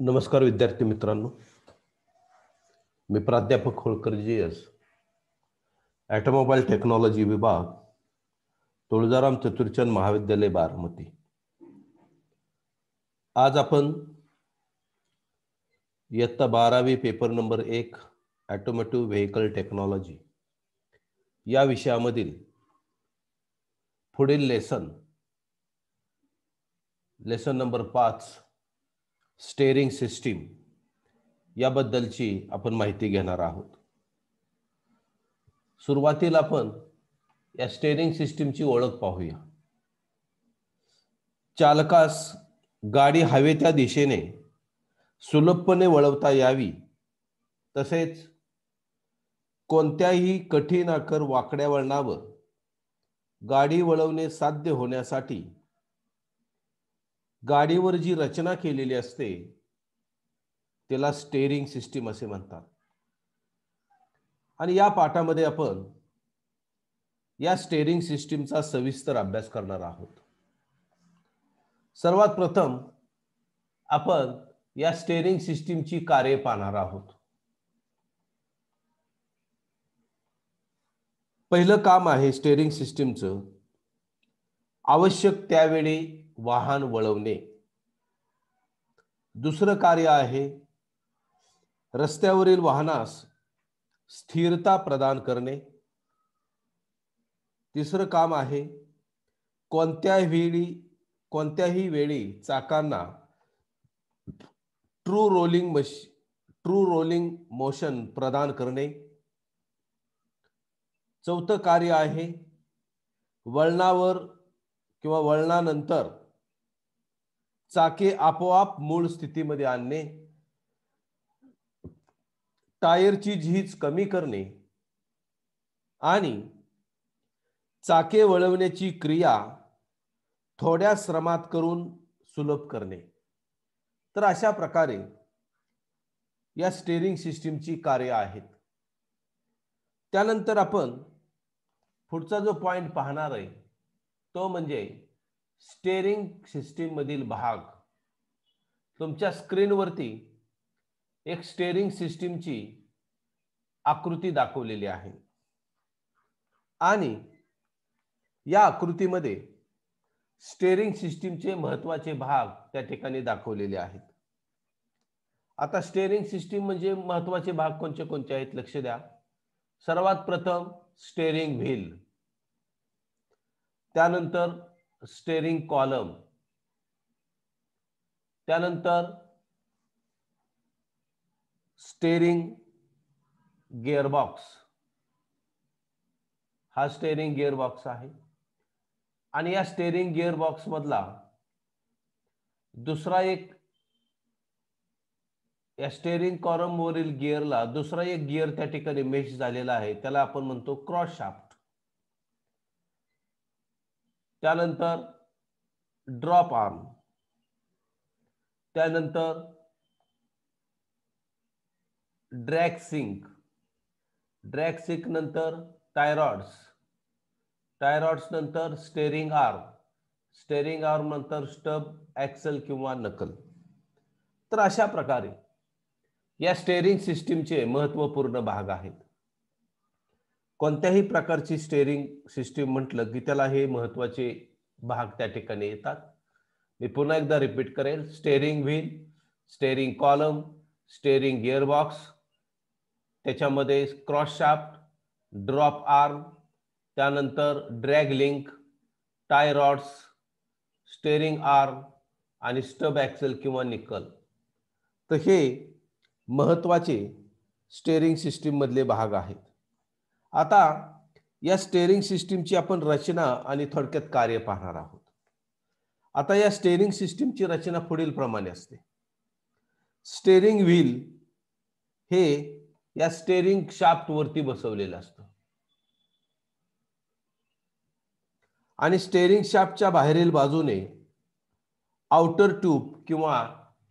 नमस्कार विद्यार्थी मित्रांनो, मी प्राध्यापक होळकर जी.एस. ऑटोमोबाईल टेक्नॉलॉजी विभाग, तुळजाराम चतुरचंद महाविद्यालय बारामती. आज आपण इयत्ता 12वी paper number 1 automotive vehicle technology या विषयामधील पुढील लेसन नंबर 5 स्टेअरिंग सिस्टीम याबद्दलची आपण माहिती घेणार आहोत. सुरुवातीला आपण या स्टेअरिंग सिस्टीमची ओळख पाहूया. चालकास गाडी हवे त्या दिशेने सुलभपणे वळवता यावी, तसेच कोणत्याही कठीण आकर वाकड्या वळणावर गाडी वळवणे साध्य होण्यासाठी गाडीवर जी रचना केलेली असते त्याला स्टेअरिंग सिस्टीम असे म्हणतात. आणि या पाठामध्ये आपण या स्टेअरिंग सिस्टीमचा सविस्तर अभ्यास करणार आहोत. सर्वात प्रथम आपण या स्टेअरिंग सिस्टीमची कार्ये पाहणार आहोत. पहिलं काम आहे स्टेअरिंग सिस्टीमचं आवश्यक त्यावेळी वाहन वळवणे. दुसरं कार्य आहे रस्त्यावरील वाहनास स्थिरता प्रदान करणे. तिसरं काम आहे कोणत्याही वेळी चाकांना ट्रू रोलिंग मोशन प्रदान करणे. चौथं कार्य आहे वळणावर किंवा वळणानंतर चाके आपोआप मूळ स्थितीमध्ये आणणे. टायरची झीज कमी करणे आणि चाके वळवण्याची क्रिया थोड्या श्रमात करून सुलभ करणे. तर अशा प्रकारे या स्टेअरिंग सिस्टीमची कार्य आहेत. त्यानंतर आपण पुढचा जो पॉइंट पाहणार आहे तो म्हणजे स्टेअरिंग सिस्टीम मधील भाग. तुमच्या स्क्रीनवरती एक स्टेअरिंग सिस्टीमची आकृती दाखवलेली आहे आणि या आकृतीमध्ये स्टेअरिंग सिस्टीमचे महत्त्वाचे भाग त्या ठिकाणी दाखवलेले आहेत. आता स्टेअरिंग सिस्टीम म्हणजे महत्त्वाचे भाग कोणते कोणते आहेत लक्ष द्या. सर्वात प्रथम स्टेअरिंग व्हील, त्यानंतर स्टेअरिंग कॉलम, त्यानंतर स्टेअरिंग गिअरबॉक्स. हा स्टेअरिंग गिअरबॉक्स आहे आणि या स्टेअरिंग गिअरबॉक्स मधला दुसरा एक या स्टेअरिंग कॉलम वरील गिअरला दुसरा एक गिअर त्या ठिकाणी मेश झालेला आहे, त्याला आपण म्हणतो क्रॉस शाफ्ट. त्यानंतर ड्रॉप आर्म, त्यानंतर ड्रॅग सिंक नंतर टायरॉड्स नंतर स्टेअरिंग आर्म नंतर स्टब ऍक्सल किंवा नकल. तर अशा प्रकारे या स्टेअरिंग सिस्टीमचे महत्त्वपूर्ण भाग आहेत. कोणत्याही प्रकारची स्टेअरिंग सिस्टीम म्हटलं की त्याला हे महत्त्वाचे भाग त्या ठिकाणी येतात. मी पुन्हा एकदा रिपीट करेल. Steering wheel, steering column, steering gearbox, त्याच्यामध्ये क्रॉस शाफ्ट, ड्रॉप आर्म, त्यानंतर drag link, tie rods, steering arm आणि स्टब ऍक्सल किंवा निकल. तर हे महत्त्वाचे स्टेअरिंग सिस्टीम मधले भाग आहेत. आता या स्टेअरिंग सिस्टीमची आपण रचना आणि थोडक्यात कार्य पाहणार आहोत. आता या स्टेअरिंग सिस्टीमची रचना पुढील प्रमाणे असते. स्टेअरिंग व्हील हे या स्टेअरिंग शाफ्ट वरती बसवलेलं असतं आणि स्टेअरिंग शाफ्टच्या बाहेरील बाजूने आउटर ट्यूब किंवा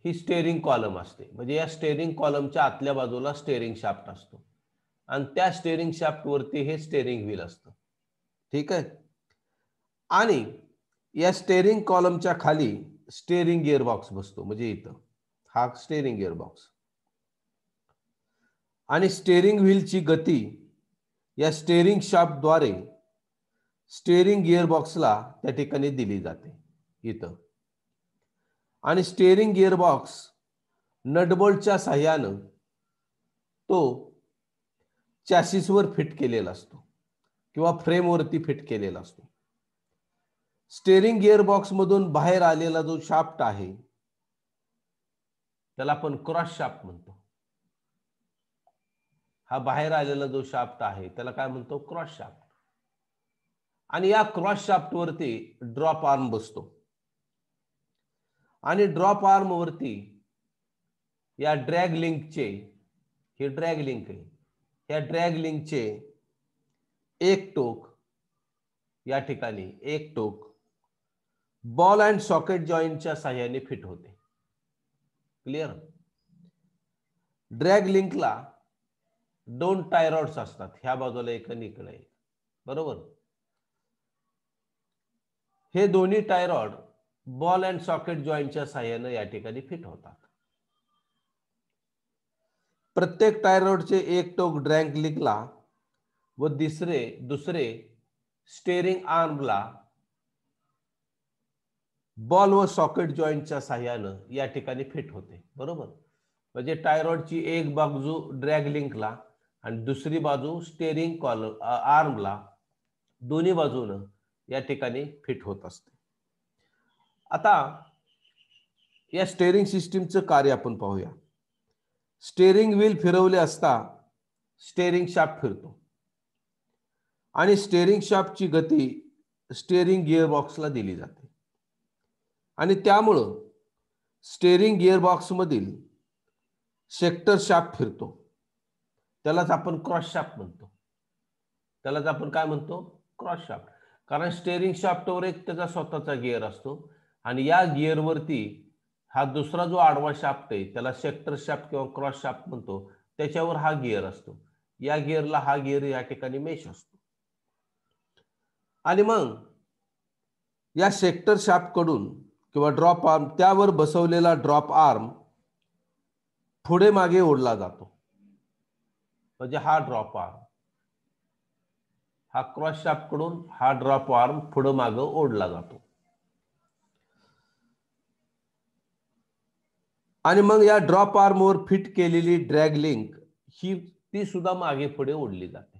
ही स्टेअरिंग कॉलम असते. म्हणजे या स्टेअरिंग कॉलमच्या आतल्या बाजूला स्टेअरिंग शाफ्ट असतो आणि त्या स्टेअरिंग शाफ्ट वरती हे स्टेअरिंग व्हील असतं. ठीक आहे. आणि या स्टेअरिंग कॉलमच्या खाली स्टेअरिंग गिअरबॉक्स बसतो, म्हणजे इथं हा स्टेअरिंग गिअरबॉक्स. आणि स्टेअरिंग व्हीलची गती या स्टेअरिंग शाफ्टद्वारे स्टेअरिंग गिअरबॉक्सला त्या ठिकाणी दिली जाते इथं. आणि स्टेअरिंग गिअरबॉक्स नटबोल्टच्या साह्यानं तो चॅसिसवर फिट केलेला असतो किंवा फ्रेमवरती फिट केलेला असतो. स्टेअरिंग गिअरबॉक्स मधून बाहेर आलेला जो शाफ्ट आहे त्याला आपण क्रॉस शाफ्ट म्हणतो. हा बाहेर आलेला जो शाफ्ट आहे त्याला काय म्हणतो? Cross shaft. आणि या क्रॉस शाफ्ट वरती ड्रॉप आर्म बसतो. आणि ड्रॉप आर्म वरती या ड्रॅग लिंकचे, हे ड्रॅग लिंक आहे, या ड्रॅग लिंकचे एक टोक या ठिकाणी, एक टोक बॉल अँड सॉकेट जॉईंटच्या साहाय्याने फिट होते. क्लिअर? ड्रॅग लिंकला दोन टाय रॉड्स असतात, ह्या बाजूला एक आणि इकडे एक. बरोबर? हे दोन्ही tie rod ball and socket जॉईंटच्या साहाय्याने या ठिकाणी फिट होतात. प्रत्येक टाय रॉडचे एक टोक ड्रॅग लिंकला व दुसरे स्टेअरिंग आर्मला बॉल व सॉकेट जॉईंटच्या साहाय्याने या ठिकाणी फिट होते. बरोबर? म्हणजे टाय रॉडची एक बाजू ड्रॅग लिंकला आणि दुसरी बाजू स्टेअरिंग कॉलम आर्मला, दोन्ही बाजूनं या ठिकाणी फिट होत असते. आता या स्टेअरिंग सिस्टीमचं कार्य आपण पाहूया. स्टेअरिंग व्हील फिरवले असता स्टेअरिंग शाफ्ट फिरतो आणि स्टेअरिंग शाफ्टची गती स्टेअरिंग गिअरबॉक्सला दिली जाते. आणि त्यामुळं स्टेअरिंग गिअरबॉक्स मधील सेक्टर शाफ्ट फिरतो. त्यालाच आपण क्रॉस शाफ्ट म्हणतो. त्यालाच आपण काय म्हणतो? Cross shaft. कारण स्टेअरिंग शाफ्टवर एक त्याचा स्वतःचा गिअर असतो आणि या गिअरवरती हा दुसरा जो आडवा शाफ्ट आहे त्याला सेक्टर शाफ्ट किंवा क्रॉस शाफ्ट म्हणतो, त्याच्यावर हा गिअर असतो. या गिअरला हा गिअर या ठिकाणी मेश असतो. आणि मग या सेक्टर शाफ्ट कडून किंवा ड्रॉप आर्म, त्यावर बसवलेला ड्रॉप आर्म पुढे मागे ओढला जातो. म्हणजे हा ड्रॉप आर्म, हा क्रॉस शाफ्ट कडून हा ड्रॉप आर्म पुढे मागे ओढला जातो. आणि मग या ड्रॉप आर्मवर फिट केलेली ड्रॅग लिंक ही ती सुद्धा मागे पुढे ओढली जाते.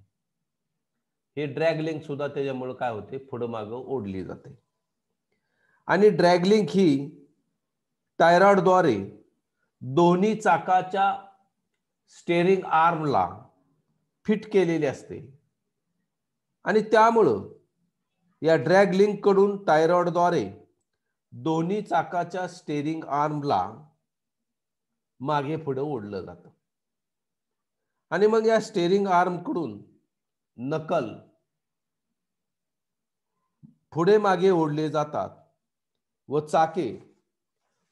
हे ड्रॅग लिंक सुद्धा त्याच्यामुळे काय होते? पुढे मागे ओढली जाते. आणि ड्रॅग लिंक ही टाय रॉडद्वारे दोन्ही चाकाच्या स्टेअरिंग आर्मला फिट केलेली असते. आणि त्यामुळं या ड्रॅग लिंक कडून टाय रॉडद्वारे दोन्ही चाकाच्या स्टेअरिंग आर्मला मागे पुढे ओढलं जातं. आणि मग या स्टेअरिंग आर्म कडून नकल पुढे मागे ओढले जातात व चाके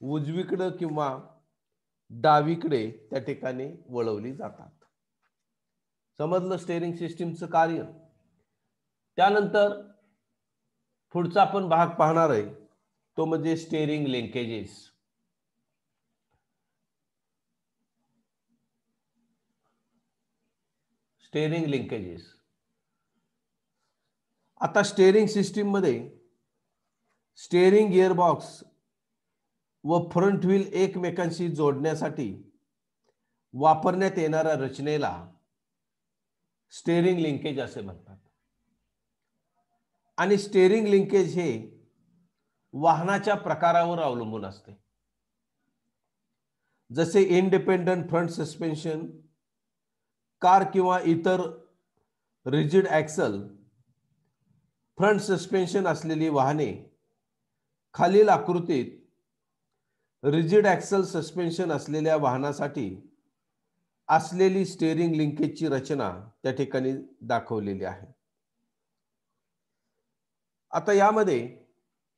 उजवीकडे किंवा डावीकडे त्या ठिकाणी वळवली जातात. समजलं स्टेअरिंग सिस्टीमचं कार्य? त्यानंतर पुढचा आपण भाग पाहणार आहे तो म्हणजे स्टेअरिंग लिंकेजेस. Steering linkages. आता स्टेअरिंग सिस्टीम मध्ये स्टेअरिंग गिअरबॉक्स व फ्रंट व्हील एकमेकांशी जोडण्यासाठी वापरण्यात येणाऱ्या रचनेला स्टेअरिंग लिंकेज असे म्हणतात. आणि स्टेअरिंग लिंकेज हे वाहनाच्या प्रकारावर अवलंबून असते. जसे इंडिपेंडंट फ्रंट सस्पेन्शन, कार किंवा इतर रिजिड ॲक्सल फ्रंट सस्पेन्शन असलेली वाहने खालील आकृतीत रिजिड ॲक्सल सस्पेन्शन असलेल्या वाहनासाठी असलेली स्टेअरिंग लिंकेजची रचना त्या ठिकाणी दाखवलेली आहे. आता यामध्ये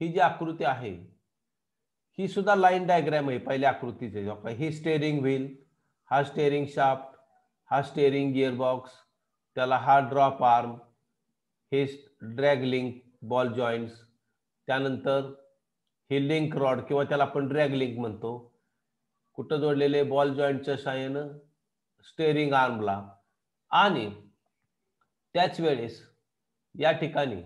ही जी आकृती आहे ही सुद्धा लाईन डायग्राम आहे पहिल्या आकृतीचे. ही स्टेअरिंग व्हील, हा स्टेअरिंग शाफ्ट, हा स्टेअरिंग गिअरबॉक्स, त्याला हा ड्रॉप आर्म, हे ड्रॅग लिंक बॉल कुठं जोडलेले बॉल जॉईंटच्या साहाय्यानं स्टेअरिंग आर्मला, आणि त्याच वेळेस या ठिकाणी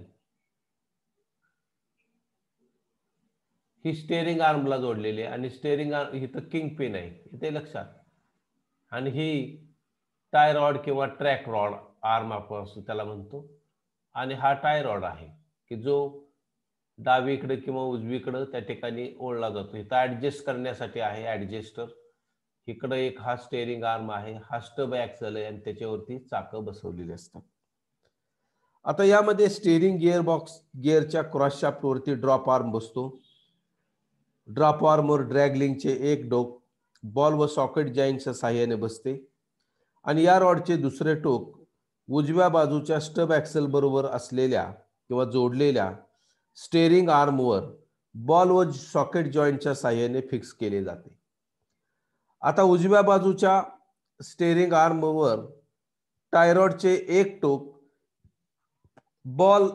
ही स्टेअरिंग आर्मला जोडलेली आहे आणि स्टेअरिंग आर्म इथं किंग पिन आहे इथे लक्षात, आणि ही टाय रॉड किंवा ट्रॅक रॉड आर्म आपण असं त्याला म्हणतो, आणि हा टाय रॉड आहे की जो डावीकडे किंवा उजवीकडे त्या ठिकाणी ओढला जातो. इथं ऍडजस्ट करण्यासाठी आहे ऍडजस्टर. इकडे एक हा स्टेअरिंग आर्म आहे, हा स्टब ऍक्सल आहे आणि त्याच्यावरती चाकं बसवलेली असतात. आता यामध्ये स्टेअरिंग गिअर बॉक्स गिअरच्या क्रॉस शाफ्टवरती ड्रॉप आर्म बसतो. ड्रॉप आर्मवर ड्रॅग लिंकचे एक डोक बॉल व सॉकेट जॉईंटच्या साहाय्याने बसते आणि या रॉडचे दुसरे टोक उजव्या बाजूच्या स्टब ऍक्सल बरोबर असलेल्या किंवा जोडलेल्या स्टेअरिंग आर्मवर बॉल व सॉकेट जॉईंटच्या साहाय्याने फिक्स केले जाते. आता उजव्या बाजूच्या स्टेअरिंग आर्मवर टायरॉडचे एक टोक बॉल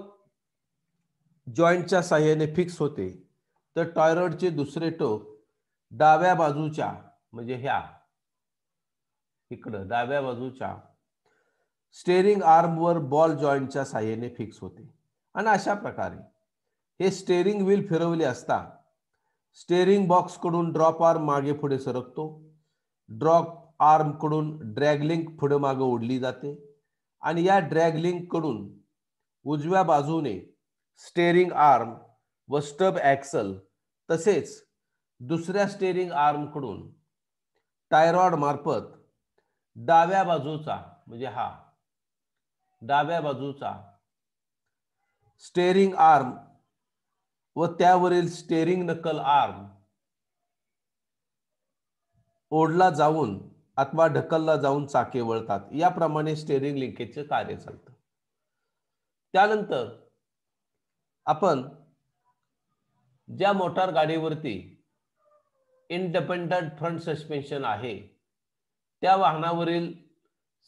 जॉईंटच्या साहाय्याने फिक्स होते, तर टायरॉडचे दुसरे टोक डाव्या बाजूच्या म्हणजे ह्या इकडं डाव्या बाजूच्या स्टेअरिंग आर्मवर बॉल जॉईंटच्या साहाय्याने फिक्स होते. आणि अशा प्रकारे हे स्टेअरिंग व्हील फिरवले असता स्टेअरिंग बॉक्स कडून ड्रॉप आर्म मागे पुढे सरकतो, ड्रॉप आर्म कडून ड्रॅग लिंक पुढे मागे ओढली जाते आणि या ड्रॅग लिंक कडून उजव्या बाजूने स्टेअरिंग आर्म व स्टब ऍक्सल तसेच दुसऱ्या स्टेअरिंग आर्म कडून टायरॉड मार्फत डाव्या बाजूचा म्हणजे हा डाव्या बाजूचा स्टेअरिंग आर्म व त्यावरील स्टेअरिंग नकल आर्म ओढला जाऊन अथवा ढकलला जाऊन चाके वळतात. याप्रमाणे स्टेअरिंग लिंकेजचे कार्य चालतं. त्यानंतर आपण ज्या मोटार गाडीवरती इंडिपेंडंट फ्रंट सस्पेन्शन आहे त्या वाहनावरील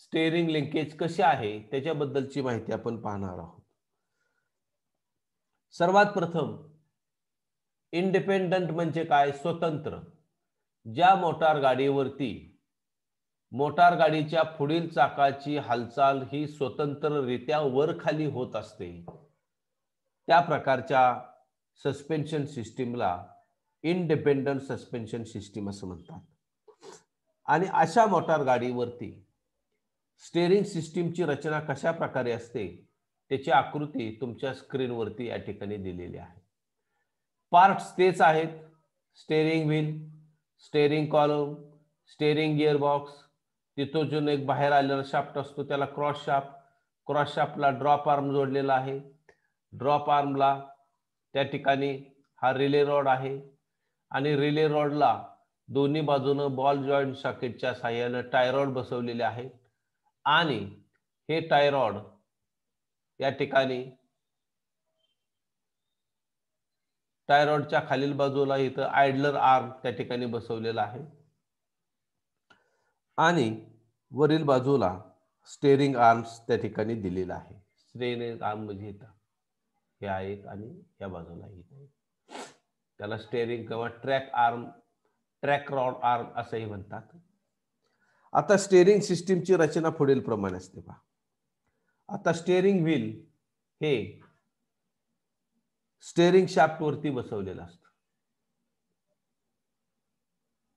स्टेअरिंग लिंकेज कसे आहे त्याच्याबद्दलची माहिती आपण पाहणार आहोत. सर्वात प्रथम इंडिपेंडंट म्हणजे काय? स्वतंत्र. ज्या मोटार गाडीवरती मोटार गाडीच्या पुढील चाकाची हालचाल ही स्वतंत्ररित्या वर खाली होत असते त्या प्रकारच्या सस्पेन्शन सिस्टीमला इंडिपेंडंट सस्पेन्शन सिस्टीम असं म्हणतात. आणि अशा मोटार गाडीवरती स्टेअरिंग सिस्टीमची रचना कशा प्रकारे असते त्याची आकृती तुमच्या स्क्रीनवरती या ठिकाणी दिलेली आहे. पार्ट्स तेच आहेत: steering wheel, steering column, steering gear box, तिथून एक बाहेर आलेला शाफ्ट असतो त्याला क्रॉस शाफ्ट, क्रॉस शाफ्टला ड्रॉप आर्म जोडलेला आहे, ड्रॉप आर्मला त्या ठिकाणी हा रिले रॉड आहे आणि रिले रॉडला दोन्ही बाजूनं बॉल जॉईंट सॉकेटच्या साहाय्याने टाय रॉड बसवलेले आहेत आणि हे टाय रॉड या ठिकाणी टाय रॉडच्या खालील बाजूला इथं आयडलर आर्म त्या ठिकाणी बसवलेला आहे आणि वरील बाजूला स्टेअरिंग आर्म्स त्या ठिकाणी दिलेला आहे. स्टेअरिंग आर्म म्हणजे इथं हे आहेत आणि या बाजूला इथे त्याला स्टेअरिंग किंवा track arm, track rod arm असंही म्हणतात. आता स्टेअरिंग सिस्टीमची रचना पुढील प्रमाणे असते पहा. आता स्टेअरिंग व्हील हे स्टेअरिंग शाफ्ट वरती बसवलेलं असतं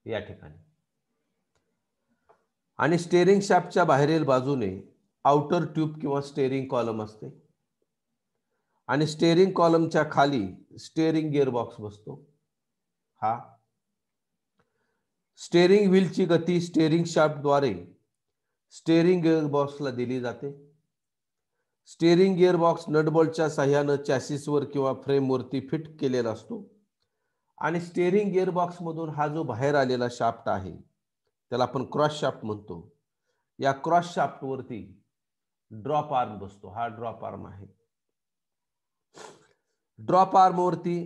या ठिकाणी आणि स्टेअरिंग शाफ्टच्या बाहेरील बाजूने आउटर ट्यूब किंवा स्टेअरिंग कॉलम असते आणि स्टेअरिंग कॉलमच्या खाली स्टेअरिंग गिअर बॉक्स बसतो. हा स्टेअरिंग व्हीलची गती स्टेअरिंग शाफ्टद्वारे स्टेअरिंग गिअर बॉक्सला दिली जाते. स्टेअरिंग गिअर बॉक्स नटबोल्टच्या साहाय्याने चॅसिसवर किंवा फ्रेमवरती फिट केलेला असतो आणि स्टेअरिंग गिअर बॉक्स मधून हा जो बाहेर आलेला शाफ्ट आहे त्याला आपण क्रॉस शाफ्ट म्हणतो. या क्रॉस शाफ्ट वरती ड्रॉप आर्म बसतो. हा ड्रॉप आर्म आहे. ड्रॉप आर्म वरती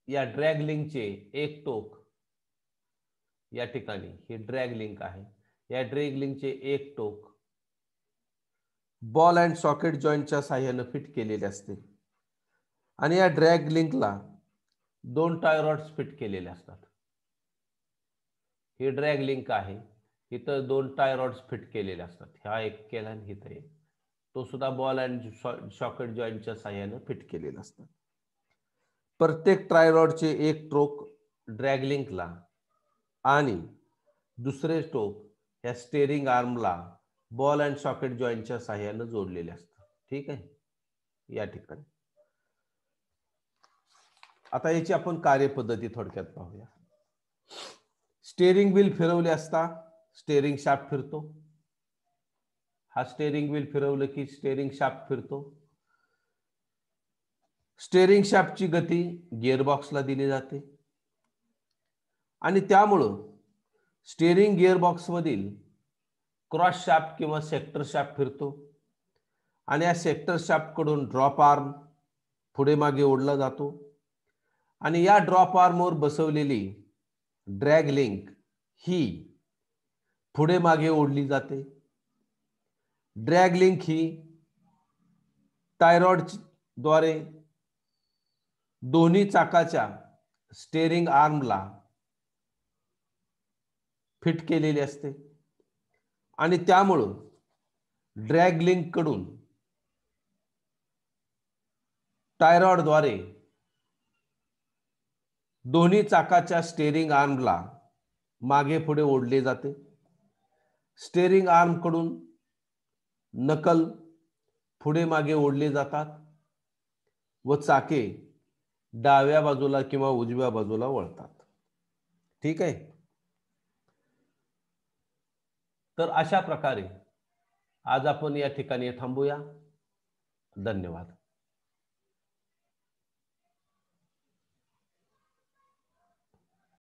या ड्रॅग लिंकचे एक टोक या ठिकाणी हे ड्रॅग लिंक आहे. या ड्रॅग लिंकचे एक टोक बॉल अँड सॉकेट जॉईंटच्या साहाय्याने फिट केलेले असते आणि या ड्रॅग लिंकला दोन टाय रॉड्स फिट केलेले असतात. ही ड्रॅग लिंक आहे. इथं 2 टाय रॉड्स फिट केलेले असतात. हा एक केला आणि इथं एक. तो सुद्धा बॉल अँड सॉकेट जॉईंटच्या साहाय्याने फिट केलेला असतात. प्रत्येक ट्राय रॉडचे एक टोक ड्रॅग लिंकला आणि दुसरे टोक या स्टेअरिंग आर्मला बॉल अँड सॉकेट जॉईंटच्या साहाय्याने जोडलेले असतात. ठीक आहे या ठिकाणी. आता याची आपण कार्यपद्धती थोडक्यात पाहूया. स्टेअरिंग व्हील फिरवले असता स्टेअरिंग शाफ्ट फिरतो. हा स्टेअरिंग व्हील फिरवलं की स्टेअरिंग शाफ्ट फिरतो. स्टेअरिंग शाफ्टची गती गिअरबॉक्सला दिली जाते आणि त्यामुळं स्टेअरिंग गिअरबॉक्स मधील क्रॉस शाफ्ट किंवा सेक्टर शाफ्ट फिरतो आणि या सेक्टर शाफ्ट कडून ड्रॉप आर्म पुढे मागे ओढला जातो आणि या ड्रॉप आर्मवर बसवलेली ड्रॅग लिंक ही पुढे मागे ओढली जाते. ड्रॅग लिंक ही टाय रॉड द्वारे दोन्ही चाकाच्या स्टेअरिंग आर्मला फिट केलेली असते आणि त्यामुळं ड्रॅग लिंक कडून टाय रॉड द्वारे दोन्ही चाकाच्या स्टेअरिंग आर्मला मागे पुढे ओढले जाते. स्टेअरिंग आर्म कडून नकल पुढे मागे ओढले जातात व चाके डाव्या बाजूला किंवा उजव्या बाजूला वळतात. ठीक आहे. तर अशा प्रकारे आज आपण या ठिकाणी थांबूया. धन्यवाद.